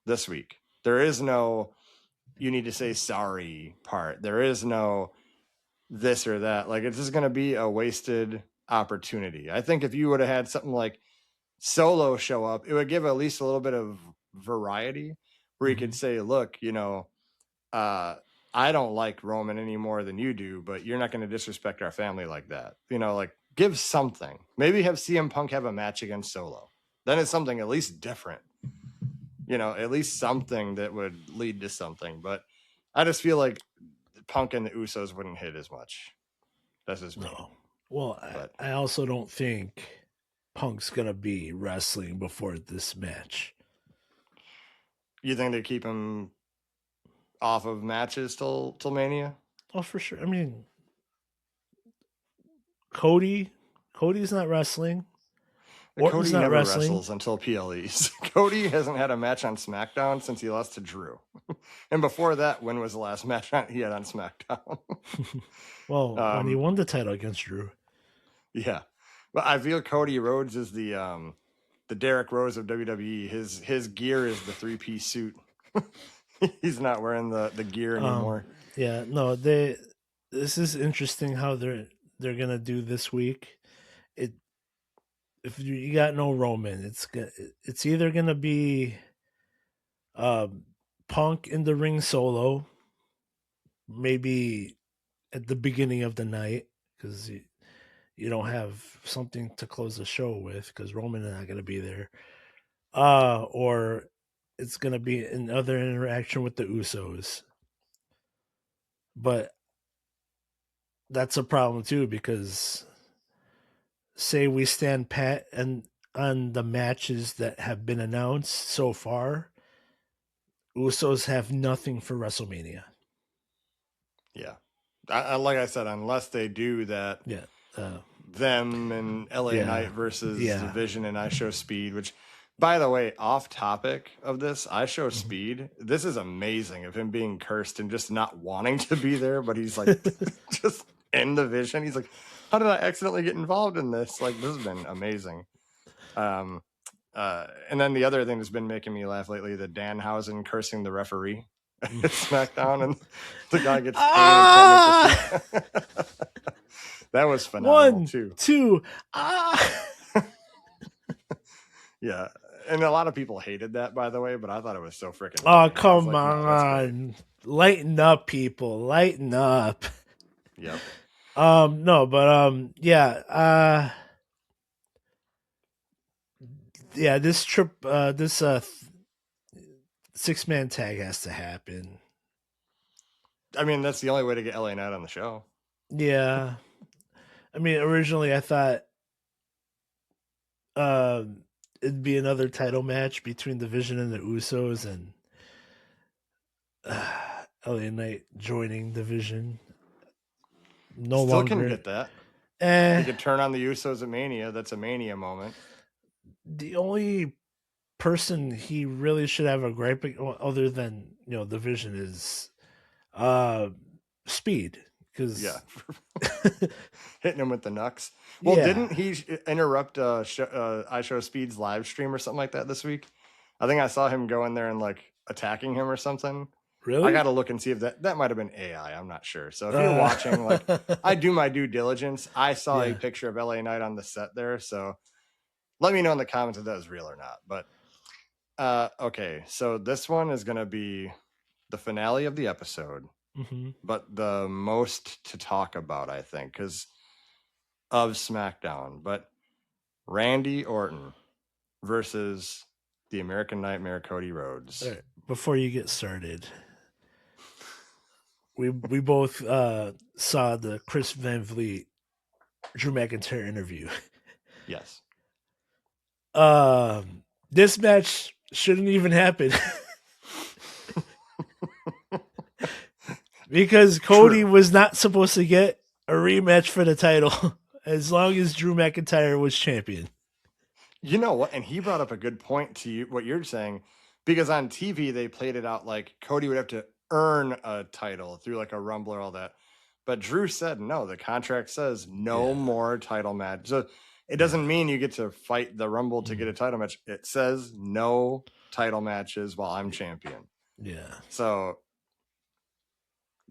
this week? There is no you need to say sorry part. There is no this or that. Like, it's just going to be a wasted opportunity. I think if you would have had something like Solo show up, it would give at least a little bit of variety where you could say, look, you know, I don't like Roman any more than you do, but you're not going to disrespect our family like that. You know, like, give something. Maybe have CM Punk have a match against Solo. Then it's something at least different. You know, at least something that would lead to something. But I just feel like Punk and the Usos wouldn't hit as much. That's just me. No. Well, I also don't think Punk's gonna be wrestling before this match. You think they keep him off of matches till Mania? Oh, for sure. I mean, Cody's not wrestling. Cody never wrestles until PLEs. Cody hasn't had a match on SmackDown since he lost to Drew. And before that, when was the last match he had on SmackDown? Well, when he won the title against Drew. Yeah. But I feel Cody Rhodes is the Derrick Rose of WWE. His gear is the 3-piece suit. He's not wearing the gear anymore. Yeah, no, this is interesting how they're gonna do this week. If you got no Roman, it's either gonna be Punk in the ring solo, maybe at the beginning of the night, because you don't have something to close the show with because Roman is not gonna be there. Or it's gonna be another interaction with the Usos. But that's a problem too, because say we stand pat and on the matches that have been announced so far, Usos have nothing for WrestleMania. Yeah. Like I said, unless they do that, them and LA Knight versus Division and I Show Speed, which, by the way, off topic of this, I Show Speed, this is amazing of him being cursed and just not wanting to be there, but he's like, just in the vision. He's like, how did I accidentally get involved in this? Like, this has been amazing. And then the other thing that's been making me laugh lately, the Danhausen cursing the referee at SmackDown, and the guy gets pain and can't make the speak. That was phenomenal, 1, too. 2, Yeah. And a lot of people hated that, by the way, but I thought it was so freaking Oh, funny. come like, no, that's great. on. Lighten up, people. Lighten up. Yep. No, but yeah, yeah, this 6-man tag has to happen. I mean, that's the only way to get LA Knight on the show. Yeah. I mean, originally I thought it'd be another title match between the Vision and the Usos, and LA Knight joining the Vision. No Still longer can get that. He could turn on the Usos at Mania. That's a Mania moment. The only person he really should have a gripe other than the Vision is Speed, because Yeah. Hitting him with the knucks. Well, yeah. didn't he interrupt I Show Speed's live stream or something like that this week? I think I saw him go in there and like attacking him or something. Really? I got to look and see if that might have been AI. I'm not sure. So if you're watching, like, I do my due diligence. I saw a picture of LA Knight on the set there. So let me know in the comments if that was real or not. But okay, so this one is going to be the finale of the episode, but the most to talk about, I think, because of SmackDown. But Randy Orton versus the American Nightmare, Cody Rhodes. Right. Before you get started, we both saw the Chris Van Vliet Drew McIntyre interview. Yes. This match shouldn't even happen. Because Cody was not supposed to get a rematch for the title as long as Drew McIntyre was champion. You know what? And he brought up a good point to you, what you're saying, because on TV they played it out like Cody would have to earn a title through like a Rumble or all that. But Drew said, no, the contract says no more title match. So it doesn't mean you get to fight the Rumble to get a title match. It says no title matches while I'm champion. Yeah. So,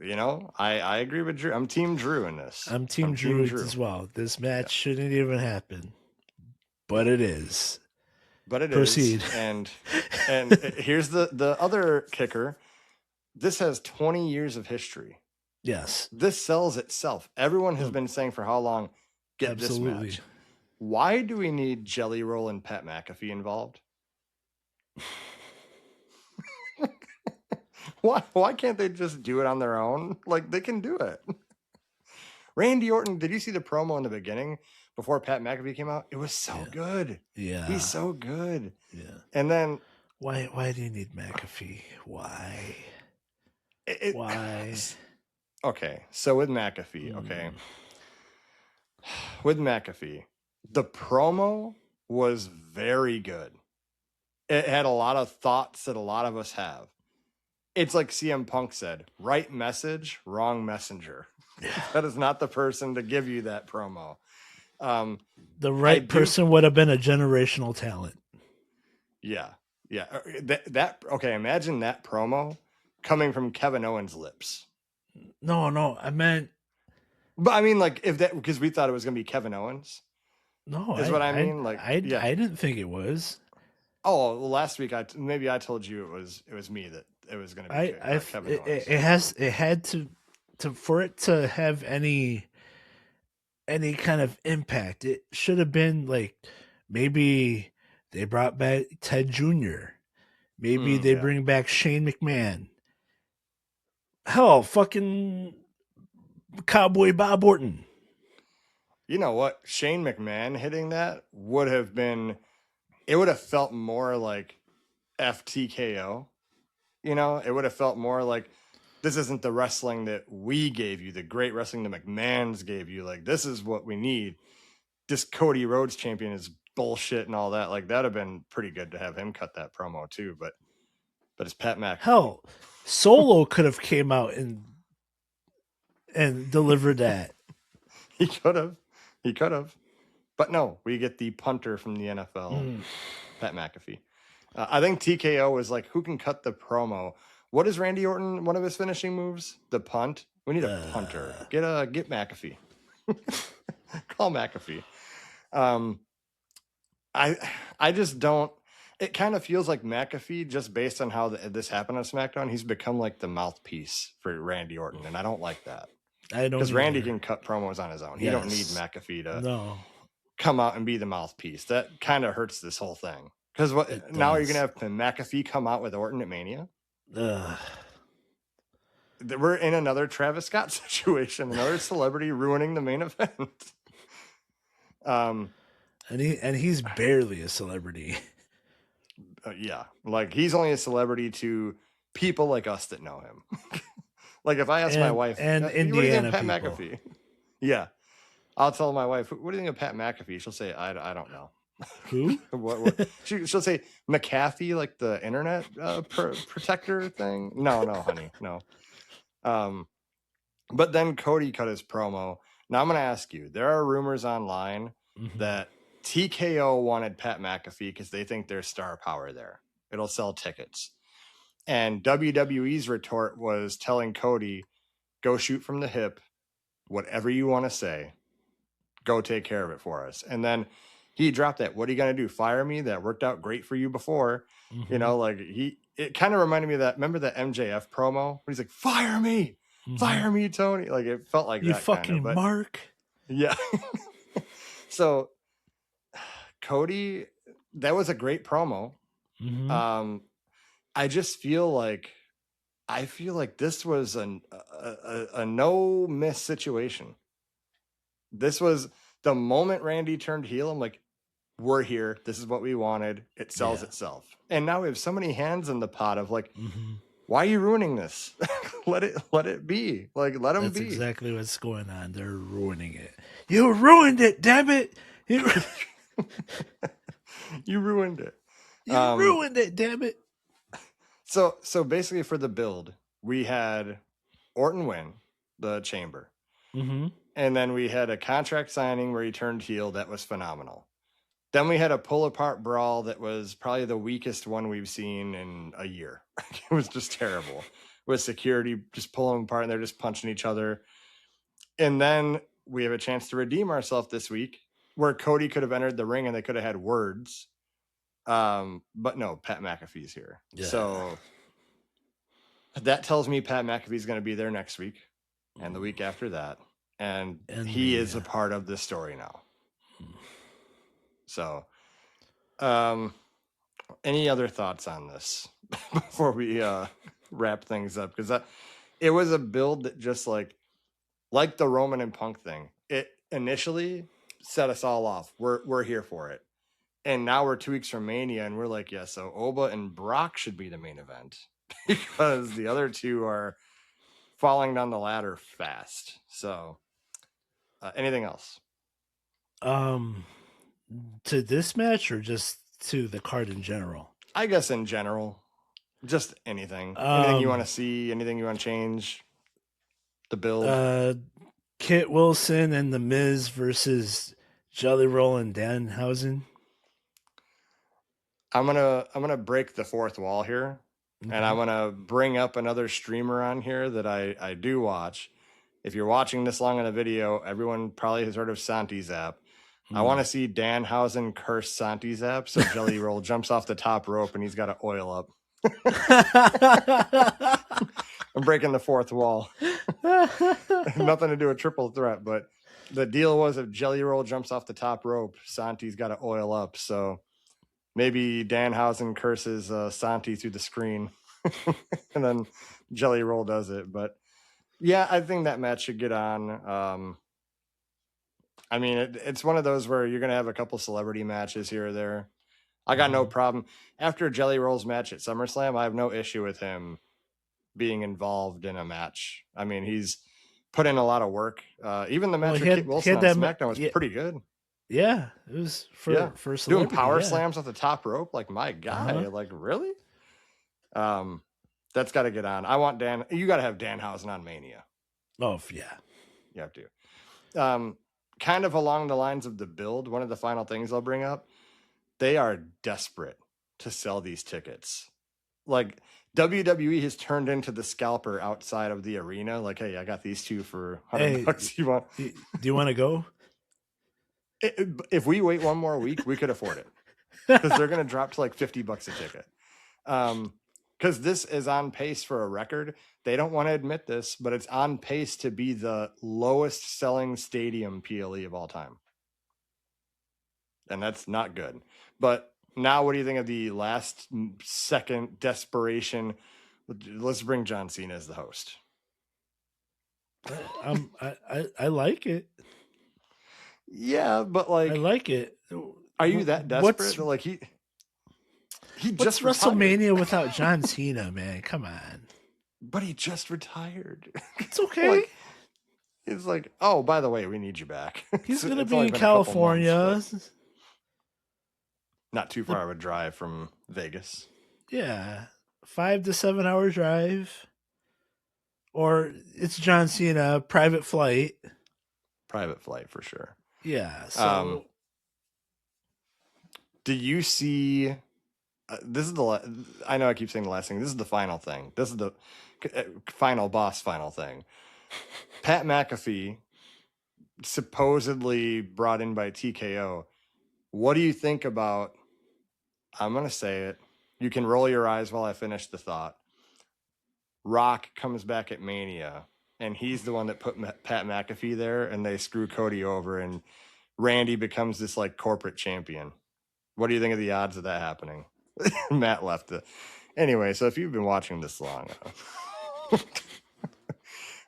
I agree with Drew. I'm Team Drew in this. I'm Team Drew as well. This match shouldn't even happen. But it is. But it Proceed. is. And here's the other kicker. This has 20 years of history. Yes. This sells itself. Everyone has been saying for how long, get this match. Why do we need Jelly Roll and Pat McAfee involved? Why can't they just do it on their own? Like, they can do it. Randy Orton, did you see the promo in the beginning before Pat McAfee came out? It was so good. Yeah. He's so good. Yeah. And then why do you need McAfee? Why? Why? Okay, so with McAfee, with McAfee, the promo was very good. It had a lot of thoughts that a lot of us have. It's like CM Punk said, right message, wrong messenger. That is not the person to give you that promo. The right person would have been a generational talent. Yeah. Yeah. Okay, imagine that promo coming from Kevin Owens' lips. No, I meant. But I mean, like, if that, because we thought it was going to be Kevin Owens. No, is what I mean. I didn't think it was. Oh, well, last week maybe I told you it was me that it was going to be Kevin Owens. It had to for it to have any kind of impact. It should have been like maybe they brought back Ted Jr. Maybe they bring back Shane McMahon. Hell, fucking Cowboy Bob Orton. You know what? Shane McMahon hitting that would have been, it would have felt more like FTKO. It would have felt more like, this isn't the wrestling that we gave you, the great wrestling the McMahons gave you. Like, this is what we need. This Cody Rhodes champion is bullshit and all that. Like, that would have been pretty good to have him cut that promo too. But it's Pat McAfee. Hell, Solo could have came out and delivered that. He could have. But no, we get the punter from the NFL. Pat McAfee. I think TKO was like, who can cut the promo? What is Randy Orton? One of his finishing moves, the punt. We need a punter. Get McAfee. Call McAfee. I just don't. It kind of feels like McAfee, just based on how this happened on SmackDown, he's become like the mouthpiece for Randy Orton, and I don't like that. I don't, because Randy can cut promos on his own. He don't need McAfee to come out and be the mouthpiece. That kind of hurts this whole thing. Because now you're gonna have McAfee come out with Orton at Mania. We're in another Travis Scott situation, another celebrity ruining the main event. And he's barely a celebrity. Yeah, like he's only a celebrity to people like us that know him. Like if I ask my wife, and what do you Indiana think of Pat people. McAfee? Yeah, I'll tell my wife, what do you think of Pat McAfee? She'll say, I don't know. Who? what? She'll say McAfee, like the internet protector thing. No, honey, no. But then Cody cut his promo. Now I'm going to ask you, there are rumors online that TKO wanted Pat McAfee because they think there's star power there. It'll sell tickets. And WWE's retort was telling Cody, go shoot from the hip, whatever you want to say, go take care of it for us. And then he dropped that. What are you going to do? Fire me? That worked out great for you before. You know, like it kind of reminded me of that. Remember the MJF promo? Where he's like, fire me, Tony. Like it felt like you that. Fucking but, Mark. Yeah. So Cody, that was a great promo. I just feel like this was a no miss situation. This was the moment Randy turned heel. I'm like, we're here. This is what we wanted. It sells itself. And now we have so many hands in the pot of like, why are you ruining this? let it be. Like, let them be. That's exactly what's going on. They're ruining it. You ruined it, damn it. You ruined it. You ruined it, damn it. So basically for the build, we had Orton win the chamber. And then we had a contract signing where he turned heel. That was phenomenal. Then we had a pull-apart brawl that was probably the weakest one we've seen in a year. It was just terrible. With security just pulling them apart and they're just punching each other. And then we have a chance to redeem ourselves this week where Cody could have entered the ring and they could have had words. But no, Pat McAfee's here. Yeah. So that tells me Pat McAfee's going to be there next week and the week after that. And he is a part of this story now. So, any other thoughts on this before we wrap things up? Because it was a build that just like the Roman and Punk thing. It initially set us all off. We're here for it, and now we're 2 weeks from Mania, and we're like, yeah. So Oba and Brock should be the main event because the other two are falling down the ladder fast. So, anything else? To this match or just to the card in general? I guess in general, just anything. Anything you want to see, anything you want to change, the build. Kit Wilson and The Miz versus Jelly Roll and Danhausen. I'm gonna break the fourth wall here, and I'm gonna bring up another streamer on here that I do watch. If you're watching this long in a video, everyone probably has heard of Santi Zap. I want to see Danhausen curse Santi Zap so Jelly Roll jumps off the top rope and he's got to oil up. I'm breaking the fourth wall. Nothing to do with triple threat, but the deal was if Jelly Roll jumps off the top rope, Santi's got to oil up. So maybe Danhausen curses Santi through the screen and then Jelly Roll does it. But yeah, I think that match should get on. I mean, it's one of those where you're going to have a couple celebrity matches here or there. I got no problem. After Jelly Roll's match at SummerSlam, I have no issue with him being involved in a match. I mean, he's put in a lot of work. Even the match with Kit Wilson on SmackDown was pretty good. Yeah, it was for celebrity. Doing power slams off the top rope. Like, my guy. Like, really? That's got to get on. I want Dan. You got to have Danhausen on Mania. Oh, yeah. You have to. Kind of along the lines of the build, one of the final things I'll bring up, they are desperate to sell these tickets. Like WWE has turned into the scalper outside of the arena. Like, hey, I got these two for $100. You want? Do you want to go? If we wait one more week, we could afford it because they're going to drop to like $50 a ticket. Because this is on pace for a record. They don't want to admit this, but it's on pace to be the lowest selling stadium PLE of all time. And that's not good. But now what do you think of the last second desperation? Let's bring John Cena as the host. I like it. Yeah, but like, I like it. Are you that desperate? Like he just WrestleMania without John Cena, man. Come on. But he just retired. It's okay. It's like, oh, by the way, we need you back. He's going to be in California. Months, not too far of a drive from Vegas. Yeah. 5 to 7 hour drive. Or it's John Cena, private flight. Private flight for sure. Yeah. So do you see this is I know I keep saying the last thing. This is the final thing. This is the final thing. Pat McAfee, supposedly brought in by TKO. What do you think about, I'm going to say it. You can roll your eyes while I finish the thought. Rock comes back at Mania, and he's the one that put Pat McAfee there, and they screw Cody over, and Randy becomes this like corporate champion. What do you think of the odds of that happening? Matt left it. Anyway, so if you've been watching this long,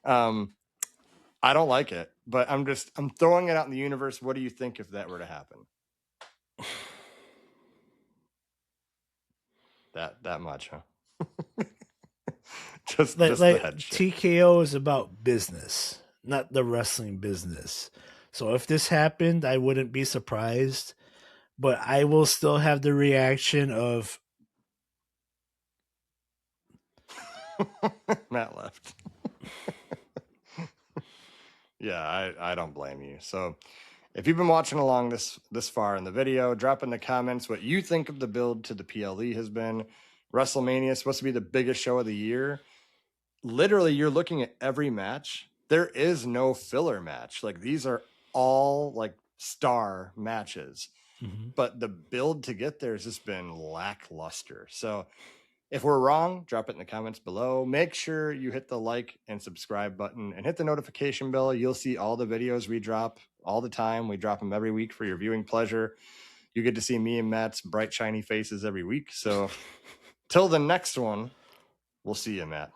I don't like it, but I'm throwing it out in the universe. What do you think if that were to happen? That much, huh? just the head shit. TKO is about business, not the wrestling business. So if this happened, I wouldn't be surprised, but I will still have the reaction of Matt left. Yeah, I don't blame you. So if you've been watching along this far in the video, drop in the comments what you think of the build to the PLE has been. WrestleMania is supposed to be the biggest show of the year. Literally, you're looking at every match. There is no filler match. Like, these are all like star matches. Mm-hmm. But the build to get there has just been lackluster. So if we're wrong, drop it in the comments below. Make sure you hit the like and subscribe button and hit the notification bell. You'll see all the videos we drop all the time. We drop them every week for your viewing pleasure. You get to see me and Matt's bright, shiny faces every week. So till the next one, we'll see you, Matt.